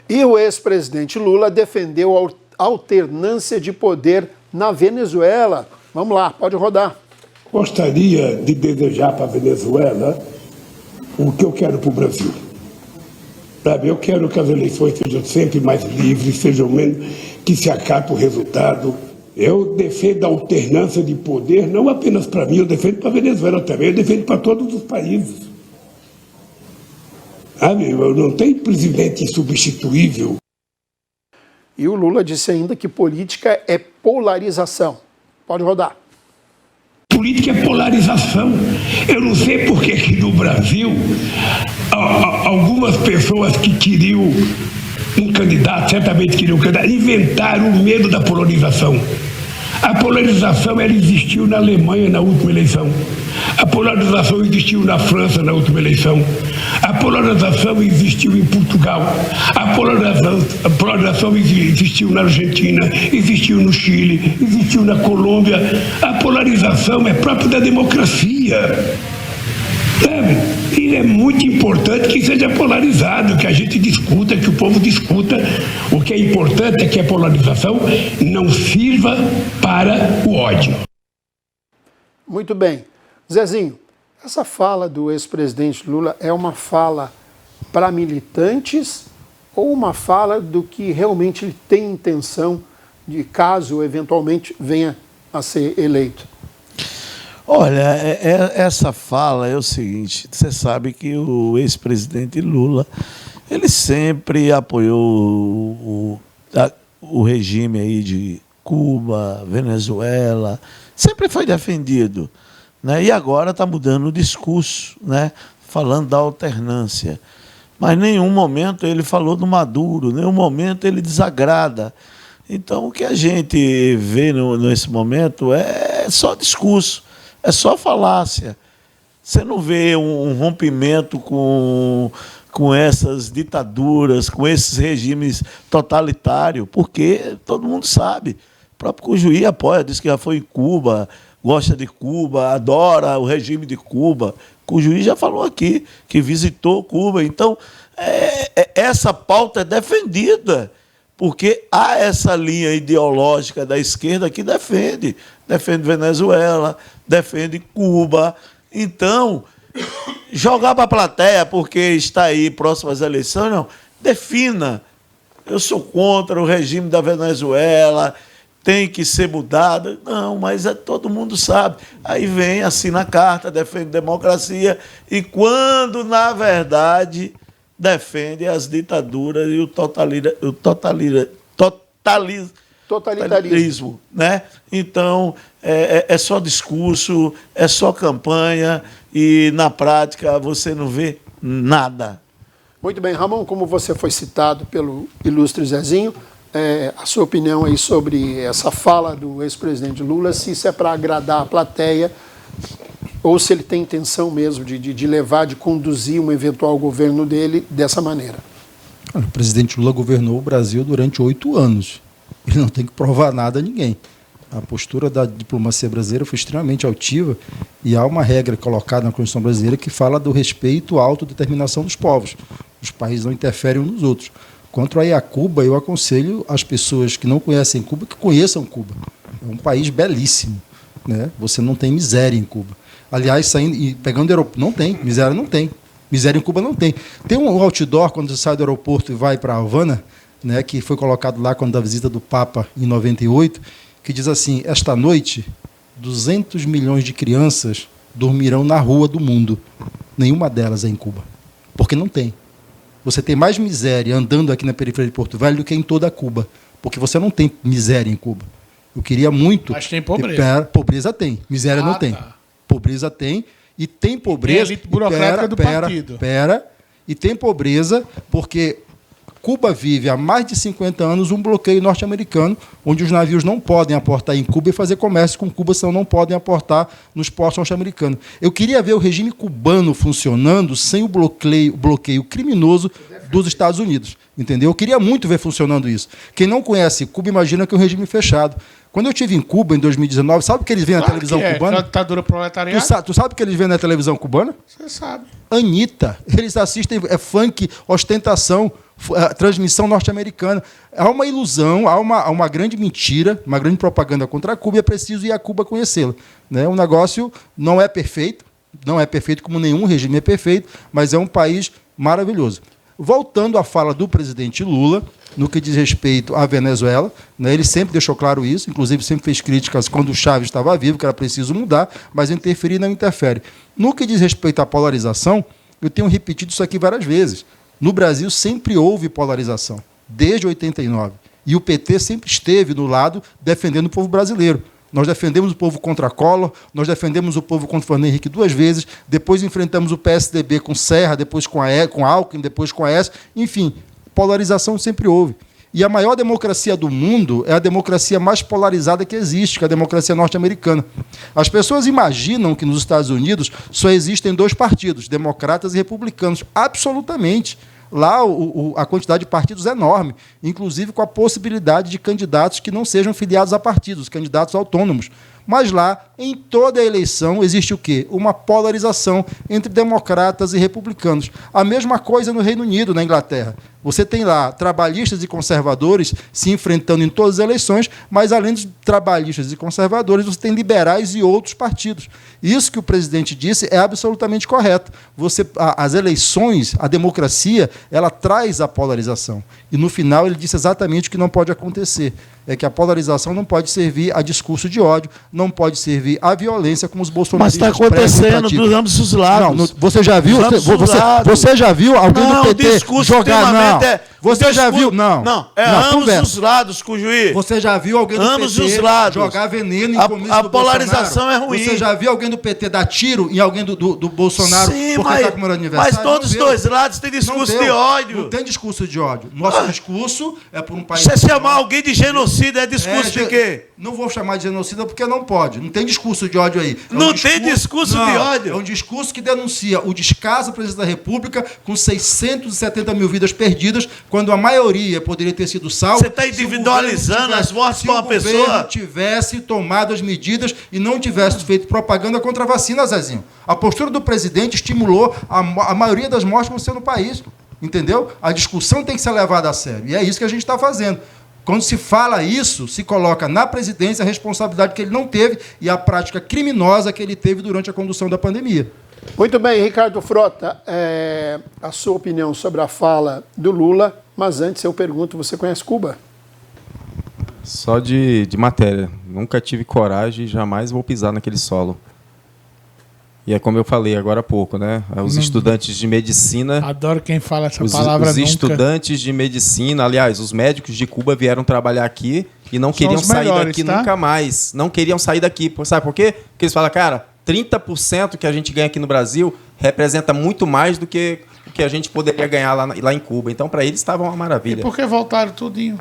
E o ex-presidente Lula defendeu a alternância de poder na Venezuela. Vamos lá, pode rodar. Gostaria de desejar para a Venezuela o que eu quero para o Brasil. Sabe, eu quero que as eleições sejam sempre mais livres, sejam menos, que se acabe o resultado. Eu defendo a alternância de poder, não apenas para mim, eu defendo para a Venezuela também, eu defendo para todos os países. Sabe, não tem presidente insubstituível. E o Lula disse ainda que política é polarização. Pode rodar. Política é polarização. Eu não sei por que aqui no Brasil algumas pessoas que queriam um candidato, certamente queriam um candidato, inventaram o medo da polarização. A polarização ela existiu na Alemanha na última eleição. A polarização existiu na França na última eleição. A polarização existiu em Portugal. A polarização existiu na Argentina, existiu no Chile, existiu na Colômbia. A polarização é própria da democracia. Sabe? E é muito importante que seja polarizado, que a gente discuta, que o povo discuta. O que é importante é que a polarização não sirva para o ódio. Muito bem. Zezinho, essa fala do ex-presidente Lula é uma fala para militantes ou uma fala do que realmente ele tem intenção de, caso eventualmente venha a ser eleito? Olha, essa fala é o seguinte, você sabe que o ex-presidente Lula, ele sempre apoiou o regime aí de Cuba, Venezuela, sempre foi defendido, né? E agora está mudando o discurso, né? Falando da alternância. Mas em nenhum momento ele falou do Maduro, em nenhum momento ele desagrada. Então, o que a gente vê nesse momento é só discurso. É só falácia. Você não vê um rompimento com essas ditaduras, com esses regimes totalitários, porque todo mundo sabe. O próprio Cujuí apoia, diz que já foi em Cuba, gosta de Cuba, adora o regime de Cuba. Cujuí já falou aqui que visitou Cuba. Então, essa pauta é defendida, porque há essa linha ideológica da esquerda que defende Venezuela, defende Cuba. Então, jogar para a plateia, porque está aí próximo às eleições, não, defina. Eu sou contra o regime da Venezuela, tem que ser mudado. Não, mas todo mundo sabe. Aí vem, assina a carta, defende democracia, e quando, na verdade, defende as ditaduras e o totalitarismo, né? Então, é só discurso, é só campanha e, na prática, você não vê nada. Muito bem, Ramon, como você foi citado pelo ilustre Zezinho, a sua opinião aí sobre essa fala do ex-presidente Lula, se isso é para agradar a plateia ou se ele tem intenção mesmo de levar, de conduzir um eventual governo dele dessa maneira. O presidente Lula governou o Brasil durante 8 anos. Ele não tem que provar nada a ninguém. A postura da diplomacia brasileira foi extremamente altiva e há uma regra colocada na Constituição brasileira que fala do respeito à autodeterminação dos povos. Os países não interferem uns nos outros. Quanto aí a Cuba, eu aconselho as pessoas que não conhecem Cuba que conheçam Cuba. É um país belíssimo, né? Você não tem miséria em Cuba. Aliás, saindo e pegando o aeroporto, não tem, miséria não tem. Miséria em Cuba não tem. Tem um outdoor quando você sai do aeroporto e vai para Havana, né, que foi colocado lá quando da visita do Papa em 98, que diz assim: esta noite 200 milhões de crianças dormirão na rua do mundo. Nenhuma delas é em Cuba. Porque não tem. Você tem mais miséria andando aqui na periferia de Porto Velho do que em toda Cuba. Porque você não tem miséria em Cuba. Eu queria muito... Mas tem pobreza. Pobreza tem. Miséria não tem. Tá. Pobreza tem. E tem pobreza... E a elite burocrática do partido. E tem pobreza porque Cuba vive há mais de 50 anos um bloqueio norte-americano, onde os navios não podem aportar em Cuba e fazer comércio com Cuba, senão não podem aportar nos portos norte-americanos. Eu queria ver o regime cubano funcionando sem o bloqueio criminoso dos Estados Unidos. Entendeu? Eu queria muito ver funcionando isso. Quem não conhece Cuba imagina que é um regime fechado. Quando eu estive em Cuba, em 2019, sabe o que eles veem na televisão cubana? Ditadura proletariada. Tu sabe o que eles veem na televisão cubana? Você sabe. Anitta. Eles assistem funk, ostentação. transmissão norte-americana. Há uma ilusão, há uma grande mentira, uma grande propaganda contra a Cuba, e é preciso ir a Cuba conhecê-la. Né? O negócio não é perfeito como nenhum regime é perfeito, mas é um país maravilhoso. Voltando à fala do presidente Lula, no que diz respeito à Venezuela, né, ele sempre deixou claro isso, inclusive sempre fez críticas quando o Chávez estava vivo, que era preciso mudar, mas interferir não interfere. No que diz respeito à polarização, eu tenho repetido isso aqui várias vezes. No Brasil sempre houve polarização, desde 89. E o PT sempre esteve no lado defendendo o povo brasileiro. Nós defendemos o povo contra Collor, nós defendemos o povo contra Fernando Henrique 2 vezes, depois enfrentamos o PSDB com Serra, depois com Alckmin, depois com Aécio. Enfim, polarização sempre houve. E a maior democracia do mundo é a democracia mais polarizada que existe, que é a democracia norte-americana. As pessoas imaginam que nos Estados Unidos só existem 2 partidos, democratas e republicanos. Absolutamente. Lá a quantidade de partidos é enorme, inclusive com a possibilidade de candidatos que não sejam filiados a partidos, candidatos autônomos. Mas lá, em toda a eleição, existe o quê? Uma polarização entre democratas e republicanos. A mesma coisa no Reino Unido, na Inglaterra. Você tem lá trabalhistas e conservadores se enfrentando em todas as eleições, mas, além dos trabalhistas e conservadores, você tem liberais e outros partidos. Isso que o presidente disse é absolutamente correto. As eleições, a democracia, ela traz a polarização. E, no final, ele disse exatamente o que não pode acontecer. É que a polarização não pode servir a discurso de ódio, não pode servir à violência, como os bolsonaristas. Mas está acontecendo dos ambos os lados. Não, você já viu? Você já viu alguém do PT jogar? Não. Você já viu? Não. Ambos os lados, com o juiz. Você já viu alguém do PT jogar veneno em comício do Bolsonaro? A polarização é ruim. Você já viu alguém do PT dar tiro em alguém do Bolsonaro porque está comemorando aniversário? Mas todos os dois lados têm discurso de ódio. Não tem discurso de ódio. Nosso discurso é por um país... Você chamar alguém de genocida é discurso de quê? Não vou chamar de genocida porque não pode. Não tem discurso de ódio aí. Não tem discurso de ódio. É um discurso que denuncia o descaso do presidente da República com 670 mil vidas perdidas, quando a maioria poderia ter sido salva. Você está individualizando as mortes para uma pessoa. Se o governo tivesse tomado as medidas e não tivesse feito propaganda contra a vacina, Zezinho. A postura do presidente estimulou a maioria das mortes que vão ser no país. Entendeu? A discussão tem que ser levada a sério. E é isso que a gente está fazendo. Quando se fala isso, se coloca na presidência a responsabilidade que ele não teve e a prática criminosa que ele teve durante a condução da pandemia. Muito bem, Ricardo Frota, a sua opinião sobre a fala do Lula, mas antes eu pergunto, você conhece Cuba? Só de matéria. Nunca tive coragem e jamais vou pisar naquele solo. E é como eu falei agora há pouco, né? Os estudantes de medicina... Adoro quem fala essa palavra nunca. Os estudantes de medicina, aliás, os médicos de Cuba vieram trabalhar aqui e não queriam sair daqui nunca mais. Não queriam sair daqui. Sabe por quê? Porque eles falam, cara, 30% que a gente ganha aqui no Brasil representa muito mais do que o que a gente poderia ganhar lá em Cuba. Então, para eles, estava uma maravilha. E por que voltaram tudinho?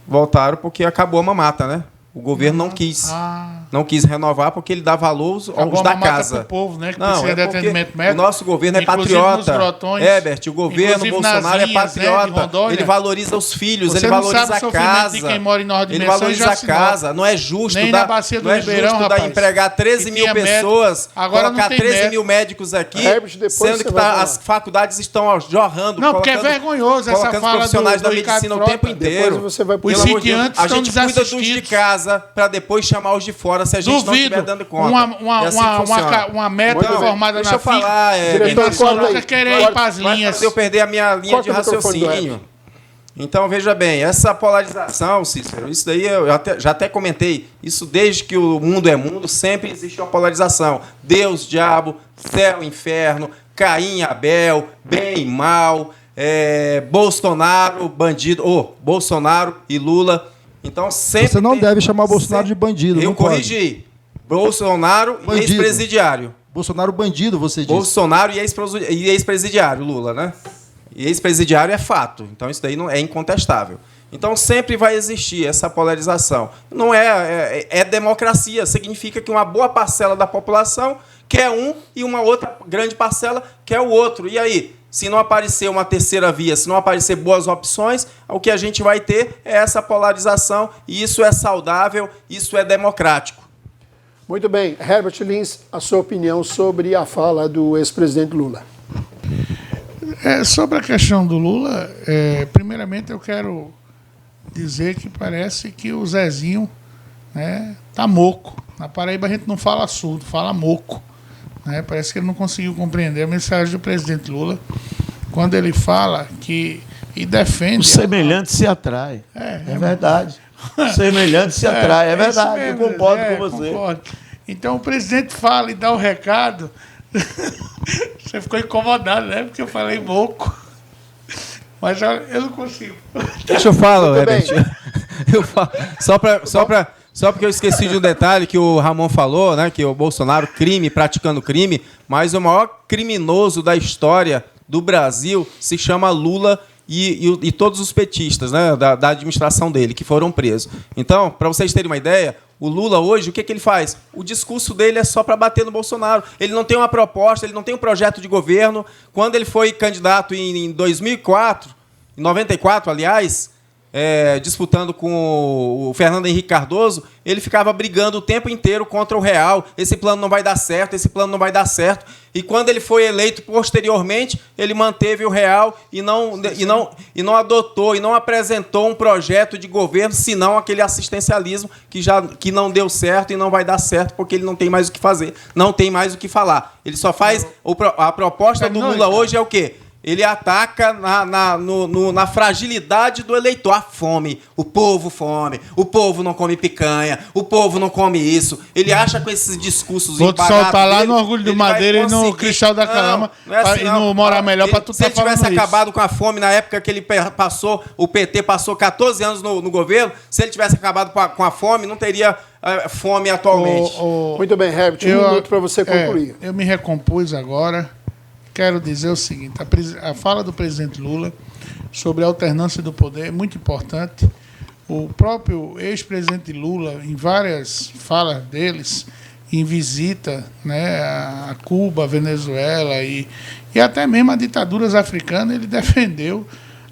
Voltaram porque acabou a mamata, né? O governo não quis renovar porque ele dá valor aos da casa. Pro povo, né? Que não, precisa de atendimento médico. O nosso governo é patriota. Herbert, o governo Bolsonaro é patriota. Né, ele valoriza os filhos, ele valoriza a casa. De quem mora em ele valoriza a casa. Não é justo dar empregar 13 mil pessoas, colocar 13 mil médicos aqui, sendo que as faculdades estão jorrando. Não, porque é vergonhoso essa fala profissionais da medicina o tempo inteiro. Os psiquiatras a gente cuida dos de casa para depois chamar os de fora se a gente não estiver dando conta. Uma meta formada na Deixa eu falar, querer ir para as linhas. Se eu perder a minha linha de raciocínio. Então, veja bem, essa polarização, Cícero, isso daí eu já até comentei, isso desde que o mundo é mundo, sempre existe uma polarização. Deus, diabo, céu, inferno, Caim, Abel, bem e mal, Bolsonaro, bandido, Bolsonaro e Lula. Então, sempre você não deve chamar o Bolsonaro de bandido. Eu corrigi. Bolsonaro e ex-presidiário. Bolsonaro bandido, você disse. Bolsonaro e ex-presidiário, Lula, né? E ex-presidiário é fato. Então, isso daí não é incontestável. Então, sempre vai existir essa polarização. Não é democracia. Significa que uma boa parcela da população quer um e uma outra grande parcela quer o outro. E aí? Se não aparecer uma terceira via, se não aparecer boas opções, o que a gente vai ter é essa polarização, e isso é saudável, isso é democrático. Muito bem. Herbert Lins, a sua opinião sobre a fala do ex-presidente Lula. Sobre a questão do Lula, primeiramente eu quero dizer que parece que o Zezinho, né, tá moco. Na Paraíba a gente não fala surdo, fala moco. Né? Parece que ele não conseguiu compreender a mensagem do presidente Lula quando ele fala que e defende... O semelhante se atrai. É verdade. O semelhante se atrai, é verdade. Mesmo, eu concordo com você. Concordo. Então o presidente fala e dá o recado. Você ficou incomodado, né? Porque eu falei moco. Mas eu não consigo. Deixa eu falar, Herbert. Eu falo, só porque eu esqueci de um detalhe que o Ramon falou, né? Que o Bolsonaro, praticando crime, mas o maior criminoso da história do Brasil se chama Lula e todos os petistas, né, da administração dele, que foram presos. Então, para vocês terem uma ideia, o Lula hoje, o que ele faz? O discurso dele é só para bater no Bolsonaro. Ele não tem uma proposta, ele não tem um projeto de governo. Quando ele foi candidato em 2004, em 94, aliás, disputando com o Fernando Henrique Cardoso, ele ficava brigando o tempo inteiro contra o real. Esse plano não vai dar certo, esse plano não vai dar certo. E quando ele foi eleito posteriormente, ele manteve o real e não adotou e não apresentou um projeto de governo, senão aquele assistencialismo que não deu certo e não vai dar certo, porque ele não tem mais o que fazer, não tem mais o que falar. Ele só faz... A proposta do Lula hoje é o quê? Ele ataca na fragilidade do eleitor. A fome, o povo não come picanha, o povo não come isso. Ele acha com esses discursos vou te soltar lá no Orgulho do Madeira e no Cristal da Calama e no Morar Melhor para tu estar falando isso. Se ele tivesse acabado com a fome na época que ele passou, o PT passou 14 anos no governo, se ele tivesse acabado com a fome, não teria fome atualmente. Muito bem, Herbert, um minuto para você concluir. Eu me recompus agora. Quero dizer o seguinte, a fala do presidente Lula sobre a alternância do poder é muito importante. O próprio ex-presidente Lula, em várias falas deles, em visita, né, a Cuba, a Venezuela e até mesmo a ditaduras africanas, ele defendeu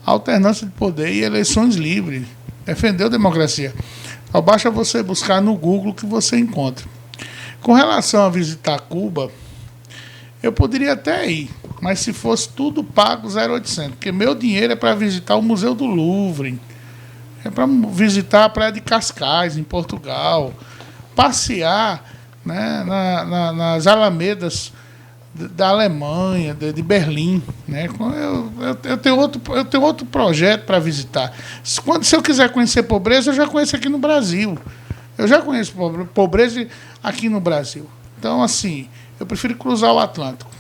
a alternância de poder e eleições livres. Defendeu a democracia. Só basta você buscar no Google que você encontra. Com relação a visitar Cuba, eu poderia até ir, mas se fosse tudo pago 0,800, porque meu dinheiro é para visitar o Museu do Louvre, é para visitar a Praia de Cascais, em Portugal, passear, né, nas alamedas da Alemanha, de Berlim. Né? Eu tenho outro projeto para visitar. Se eu quiser conhecer pobreza, eu já conheço aqui no Brasil. Eu já conheço pobreza aqui no Brasil. Então, assim... Eu prefiro cruzar o Atlântico.